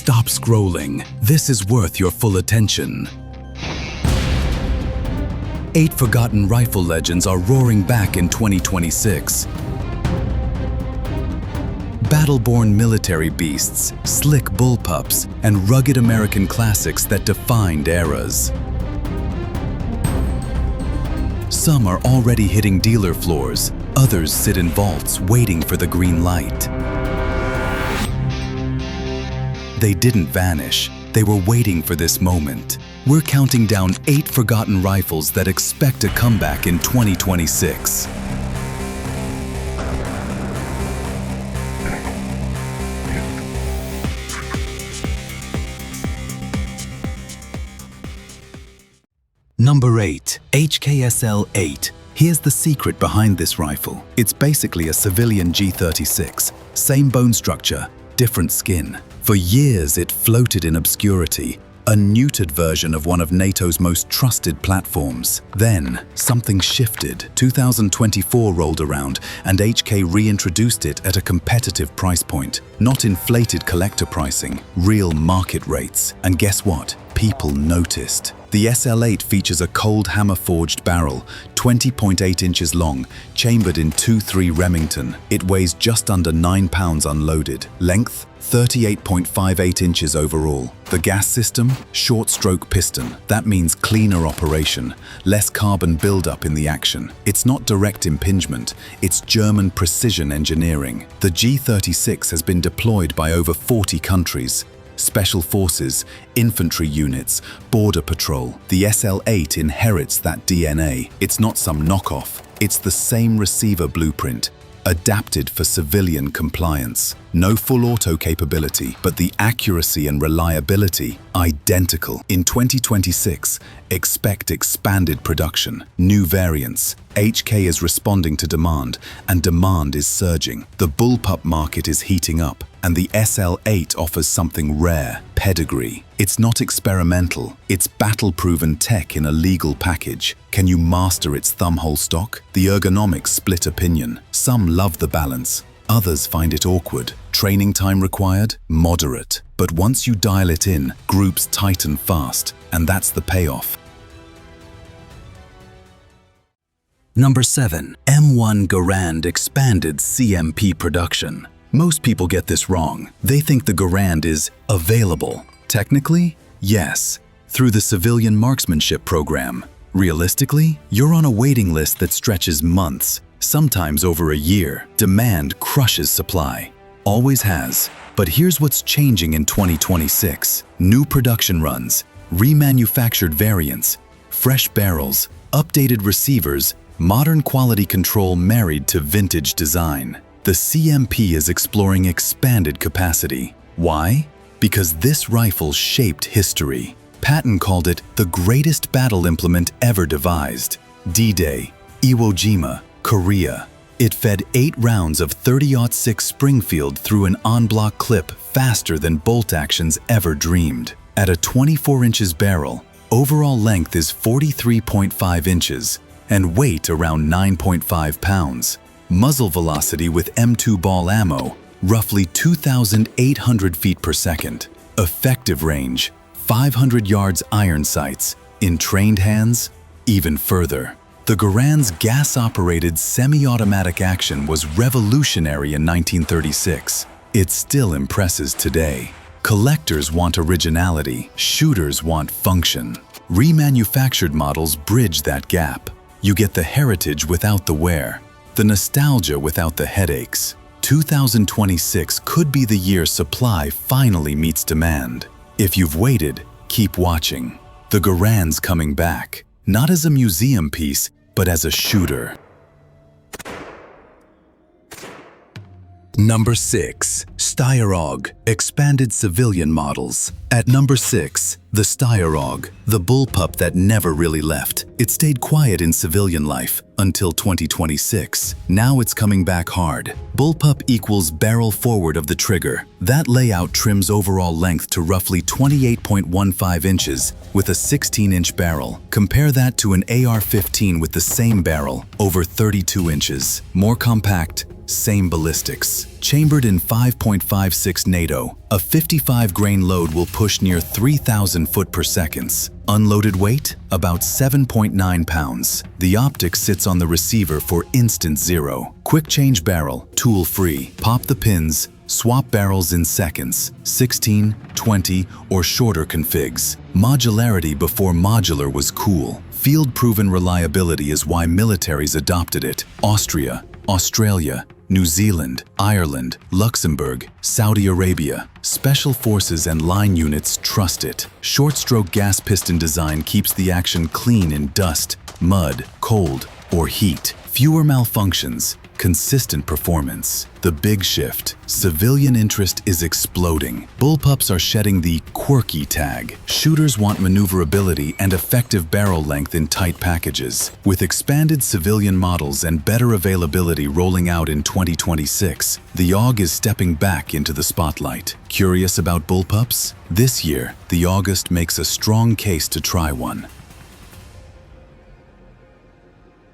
Stop scrolling. This is worth your full attention. 8 forgotten rifle legends are roaring back in 2026. Battle-born military beasts, slick bullpups, and rugged American classics that defined eras. Some are already hitting dealer floors, others sit in vaults waiting for the green light. They didn't vanish, they were waiting for this moment. We're counting down 8 forgotten rifles that expect a comeback in 2026. Number 8. HK SL8. Here's the secret behind this rifle. It's basically a civilian G36. Same bone structure, different skin. For years it floated in obscurity, a neutered version of one of NATO's most trusted platforms. Then, something shifted. 2024 rolled around, and HK reintroduced it at a competitive price point. Not inflated collector pricing, real market rates. And guess what? People noticed. The SL8 features a cold hammer-forged barrel, 20.8 inches long, chambered in 2.3 Remington. It weighs just under 9 pounds unloaded. Length, 38.58 inches overall. The gas system, short-stroke piston. That means cleaner operation, less carbon buildup in the action. It's not direct impingement, it's German precision engineering. The G36 has been deployed by over 40 countries. Special forces, infantry units, border patrol. The SL8 inherits that DNA. It's not some knockoff. It's the same receiver blueprint, adapted for civilian compliance. No full auto capability, but the accuracy and reliability identical. In 2026, expect expanded production, new variants. HK is responding to demand, and demand is surging. The bullpup market is heating up, and the SL8 offers something rare: pedigree. It's not experimental, it's battle-proven tech in a legal package. Can you master its thumbhole stock? The ergonomics split opinion. Some love the balance, others find it awkward. Training time required? Moderate. But once you dial it in, groups tighten fast, and that's the payoff. Number 7. M1 Garand expanded CMP production. Most people get this wrong. They think the Garand is available. Technically, yes, through the Civilian Marksmanship Program. Realistically, you're on a waiting list that stretches months, sometimes over a year. Demand crushes supply. Always has. But here's what's changing in 2026. New production runs, remanufactured variants, fresh barrels, updated receivers, modern quality control married to vintage design. The CMP is exploring expanded capacity. Why? Because this rifle shaped history. Patton called it the greatest battle implement ever devised. D-Day, Iwo Jima, Korea. It fed 8 rounds of 30-06 Springfield through an en-bloc clip faster than bolt actions ever dreamed. At a 24 inches barrel, overall length is 43.5 inches and weight around 9.5 pounds. Muzzle velocity with M2 ball ammo, roughly 2,800 feet per second. Effective range, 500 yards iron sights. In trained hands, even further. The Garand's gas-operated semi-automatic action was revolutionary in 1936. It still impresses today. Collectors want originality, shooters want function. Remanufactured models bridge that gap. You get the heritage without the wear, the nostalgia without the headaches. 2026 could be the year supply finally meets demand. If you've waited, keep watching. The Garand's coming back, not as a museum piece, but as a shooter. Number 6. Steyr AUG, expanded civilian models. At number 6, the Steyr AUG, the bullpup that never really left. It stayed quiet in civilian life until 2026. Now it's coming back hard. Bullpup equals barrel forward of the trigger. That layout trims overall length to roughly 28.15 inches with a 16-inch barrel. Compare that to an AR-15 with the same barrel, over 32 inches. More compact, same ballistics. Chambered in 5.56 NATO, a 55-grain load will push near 3,000 foot per second. Unloaded weight? About 7.9 pounds. The optic sits on the receiver for instant zero. Quick change barrel, tool-free. Pop the pins, swap barrels in seconds. 16, 20, or shorter configs. Modularity before modular was cool. Field-proven reliability is why militaries adopted it. Austria, Australia, New Zealand, Ireland, Luxembourg, Saudi Arabia. Special forces and line units trust it. Short-stroke gas piston design keeps the action clean in dust, mud, cold, or heat. Fewer malfunctions, consistent performance. The big shift. Civilian interest is exploding. Bullpups are shedding the quirky tag. Shooters want maneuverability and effective barrel length in tight packages. With expanded civilian models and better availability rolling out in 2026, the AUG is stepping back into the spotlight. Curious about bullpups? This year, the August makes a strong case to try one.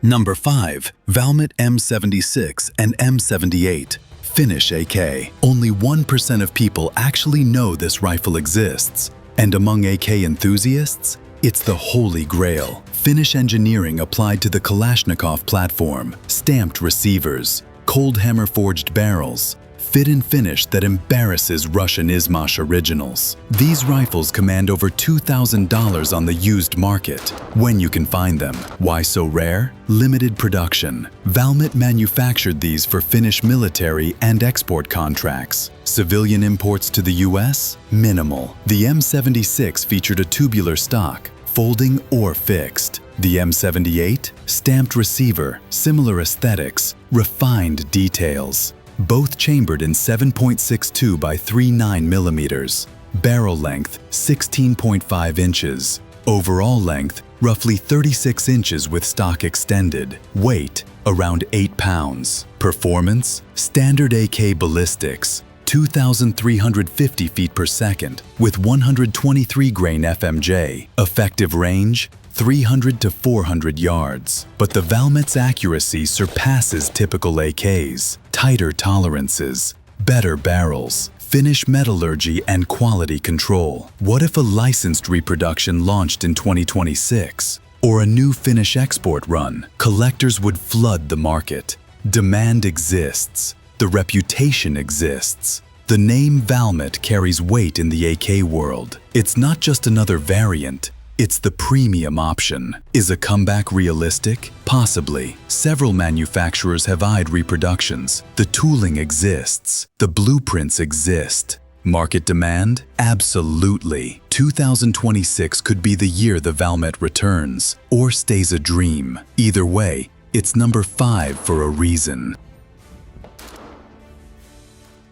Number 5. Valmet M76 and M78. Finnish AK. Only 1% of people actually know this rifle exists. And among AK enthusiasts, it's the holy grail. Finnish engineering applied to the Kalashnikov platform, stamped receivers, cold hammer forged barrels, fit and finish that embarrasses Russian Izmash originals. These rifles command over $2,000 on the used market. When you can find them. Why so rare? Limited production. Valmet manufactured these for Finnish military and export contracts. Civilian imports to the US? Minimal. The M76 featured a tubular stock, folding or fixed. The M78? Stamped receiver, similar aesthetics, refined details. Both chambered in 7.62 by 39 millimeters. Barrel length, 16.5 inches. Overall length, roughly 36 inches with stock extended. Weight, around 8 pounds. Performance, standard AK ballistics, 2,350 feet per second with 123 grain FMJ. Effective range, 300 to 400 yards. But the Valmet's accuracy surpasses typical AKs. Tighter tolerances, better barrels, Finnish metallurgy and quality control. What if a licensed reproduction launched in 2026? Or a new Finnish export run? Collectors would flood the market. Demand exists. The reputation exists. The name Valmet carries weight in the AK world. It's not just another variant. It's the premium option. Is a comeback realistic? Possibly. Several manufacturers have eyed reproductions. The tooling exists. The blueprints exist. Market demand? Absolutely. 2026 could be the year the Valmet returns, or stays a dream. Either way, it's number 5 for a reason.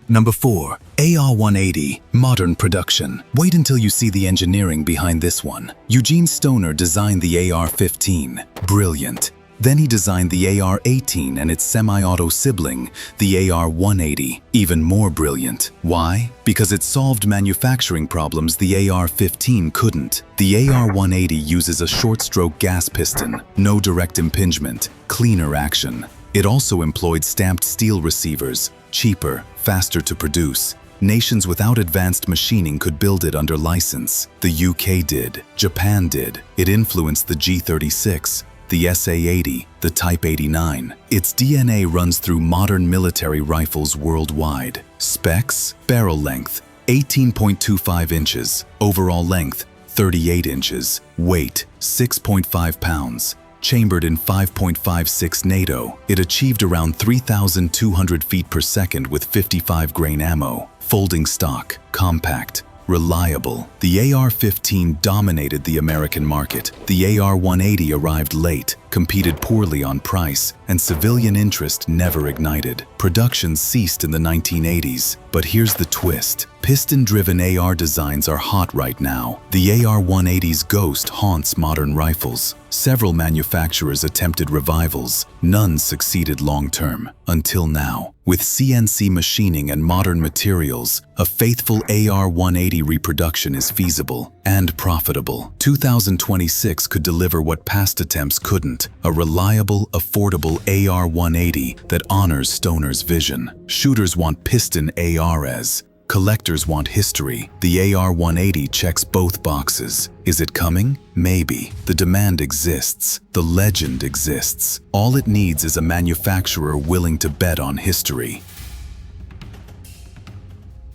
Number 4. AR-180, modern production. Wait until you see the engineering behind this one. Eugene Stoner designed the AR-15. Brilliant. Then he designed the AR-18 and its semi-auto sibling, the AR-180. Even more brilliant. Why? Because it solved manufacturing problems the AR-15 couldn't. The AR-180 uses a short-stroke gas piston, no direct impingement, cleaner action. It also employed stamped steel receivers, cheaper, faster to produce. Nations without advanced machining could build it under license. The UK did. Japan did. It influenced the G36, the SA-80, the Type 89. Its DNA runs through modern military rifles worldwide. Specs: barrel length, 18.25 inches. Overall length, 38 inches. Weight, 6.5 pounds. Chambered in 5.56 NATO, it achieved around 3,200 feet per second with 55 grain ammo. Folding stock, compact, reliable. The AR-15 dominated the American market. The AR-180 arrived late, competed poorly on price, and civilian interest never ignited. Production ceased in the 1980s, but here's the twist. Piston-driven AR designs are hot right now. The AR-180's ghost haunts modern rifles. Several manufacturers attempted revivals. None succeeded long-term, until now. With CNC machining and modern materials, a faithful AR-180 reproduction is feasible and profitable. 2026 could deliver what past attempts couldn't. want a reliable, affordable AR-180 that honors Stoner's vision. Shooters want piston ARs. Collectors want history. The AR-180 checks both boxes. Is it coming? Maybe. The demand exists. The legend exists. All it needs is a manufacturer willing to bet on history.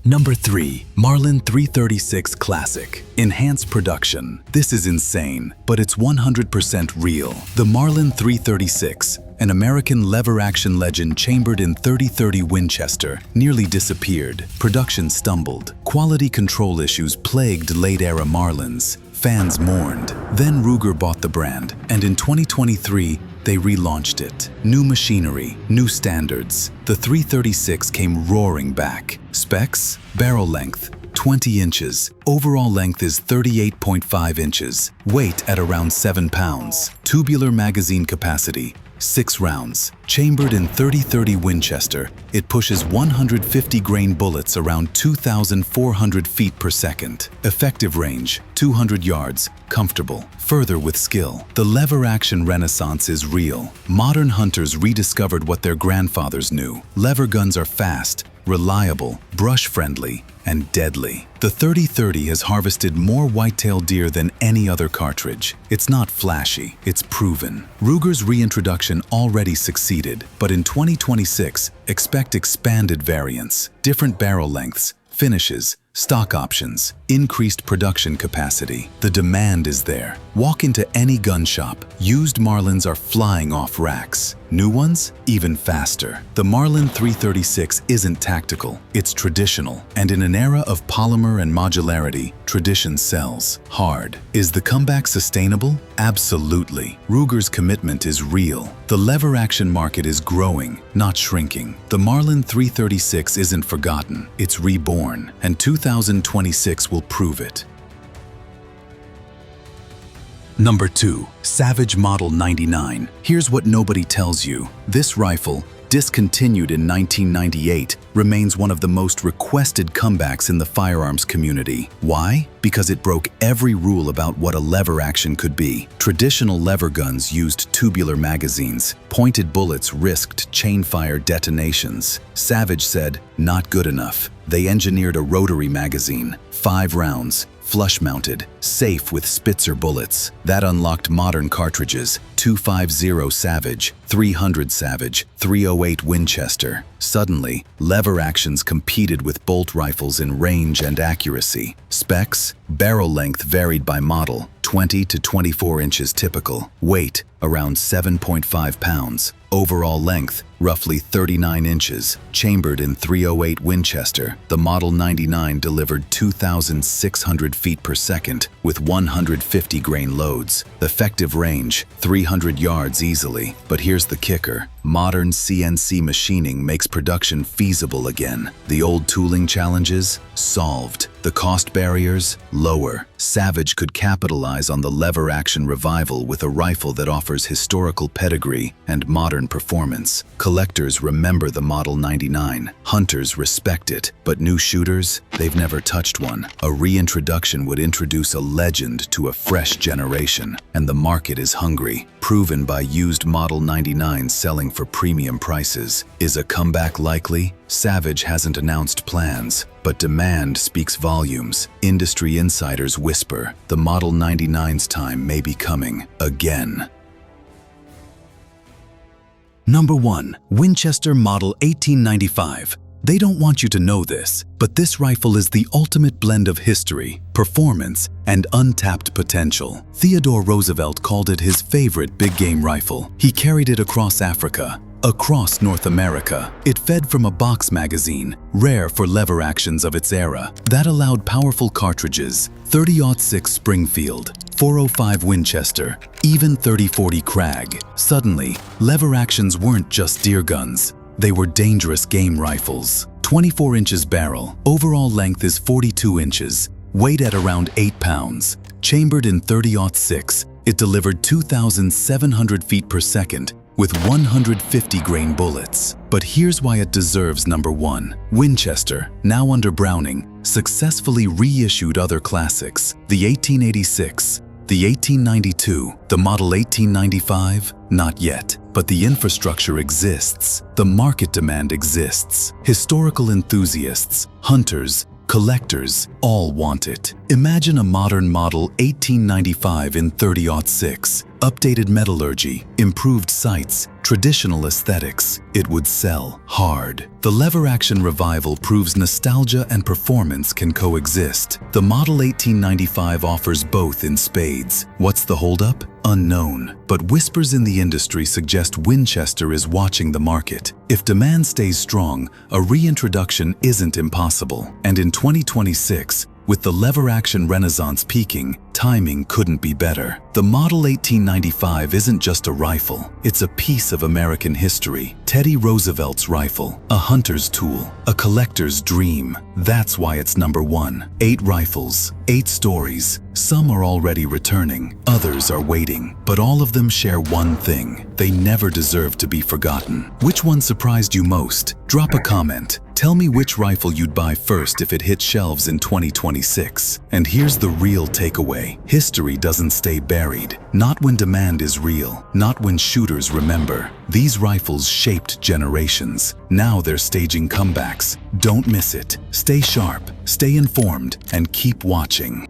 Number 3. Marlin 336 Classic. Enhanced production. This is insane, but it's 100% real. The Marlin 336, an American lever-action legend chambered in .30-30 Winchester, nearly disappeared. Production stumbled. Quality control issues plagued late-era Marlins. Fans mourned. Then Ruger bought the brand, and in 2023, they relaunched it. New machinery, new standards. The 336 came roaring back. Specs: barrel length, 20 inches. Overall length is 38.5 inches. Weight at around 7 pounds. Tubular magazine capacity, 6 rounds. Chambered in .30-30 Winchester, it pushes 150 grain bullets around 2,400 feet per second. Effective range, 200 yards, comfortable. Further with skill. The lever-action renaissance is real. Modern hunters rediscovered what their grandfathers knew. Lever guns are fast, reliable, brush-friendly, and deadly. The .30-30 has harvested more whitetail deer than any other cartridge. It's not flashy, it's proven. Ruger's reintroduction already succeeded, but in 2026, expect expanded variants, different barrel lengths, finishes, stock options, increased production capacity. The demand is there. Walk into any gun shop. Used Marlins are flying off racks. New ones, even faster. The Marlin 336 isn't tactical, it's traditional. And in an era of polymer and modularity, tradition sells hard. Is the comeback sustainable? Absolutely. Ruger's commitment is real. The lever-action market is growing, not shrinking. The Marlin 336 isn't forgotten, it's reborn. And 2026 will prove it. Number 2. Savage Model 99. Here's what nobody tells you. This rifle, discontinued in 1998, remains one of the most requested comebacks in the firearms community. Why? Because it broke every rule about what a lever action could be. Traditional lever guns used tubular magazines. Pointed bullets risked chain-fire detonations. Savage said, "Not good enough." They engineered a rotary magazine, 5 rounds, flush-mounted, safe with Spitzer bullets. That unlocked modern cartridges, 250 Savage, 300 Savage, 308 Winchester. Suddenly, lever actions competed with bolt rifles in range and accuracy. Specs: barrel length varied by model, 20 to 24 inches typical. Weight: around 7.5 pounds. Overall length: roughly 39 inches. Chambered in .308 Winchester, the Model 99 delivered 2,600 feet per second with 150 grain loads. Effective range: 300 yards easily. But here's the kicker. Modern CNC machining makes production feasible again. The old tooling challenges? Solved. The cost barriers? Lower. Savage could capitalize on the lever-action revival with a rifle that offers historical pedigree and modern performance. Collectors remember the Model 99. Hunters respect it. But new shooters? They've never touched one. A reintroduction would introduce a legend to a fresh generation. And the market is hungry. Proven by used Model 99s selling for premium prices. Is a comeback likely? Savage hasn't announced plans, but demand speaks volumes. Industry insiders whisper the Model 99's time may be coming again. Number 1. Winchester Model 1895. They don't want you to know this, but this rifle is the ultimate blend of history, performance, and untapped potential. Theodore Roosevelt called it his favorite big game rifle. He carried it across Africa, across North America. It fed from a box magazine, rare for lever actions of its era. That allowed powerful cartridges, .30-06 Springfield, .405 Winchester, even .30-40 Krag. Suddenly, lever actions weren't just deer guns. They were dangerous game rifles. 24 inches barrel, overall length is 42 inches, weight at around 8 pounds. Chambered in .30-06, it delivered 2,700 feet per second with 150 grain bullets. But here's why it deserves number 1. Winchester, now under Browning, successfully reissued other classics. The 1886, The 1892, the model 1895, not yet. But the infrastructure exists. The market demand exists. Historical enthusiasts, hunters, collectors, all want it. Imagine a modern model 1895 in 30-06. Updated metallurgy, improved sights, traditional aesthetics. It would sell hard. The lever-action revival proves nostalgia and performance can coexist. The model 1895 offers both in spades. What's the holdup? Unknown. But whispers in the industry suggest Winchester is watching the market. If demand stays strong, a reintroduction isn't impossible. And in 2026, with the lever-action renaissance peaking, timing couldn't be better. The Model 1895 isn't just a rifle, it's a piece of American history. Teddy Roosevelt's rifle, a hunter's tool, a collector's dream. That's why it's number one. 8 rifles, 8 stories. Some are already returning, others are waiting. But all of them share one thing: they never deserve to be forgotten. Which one surprised you most? Drop a comment. Tell me which rifle you'd buy first if it hit shelves in 2026. And here's the real takeaway. History doesn't stay buried. Not when demand is real. Not when shooters remember. These rifles shaped generations. Now they're staging comebacks. Don't miss it. Stay sharp, stay informed, and keep watching.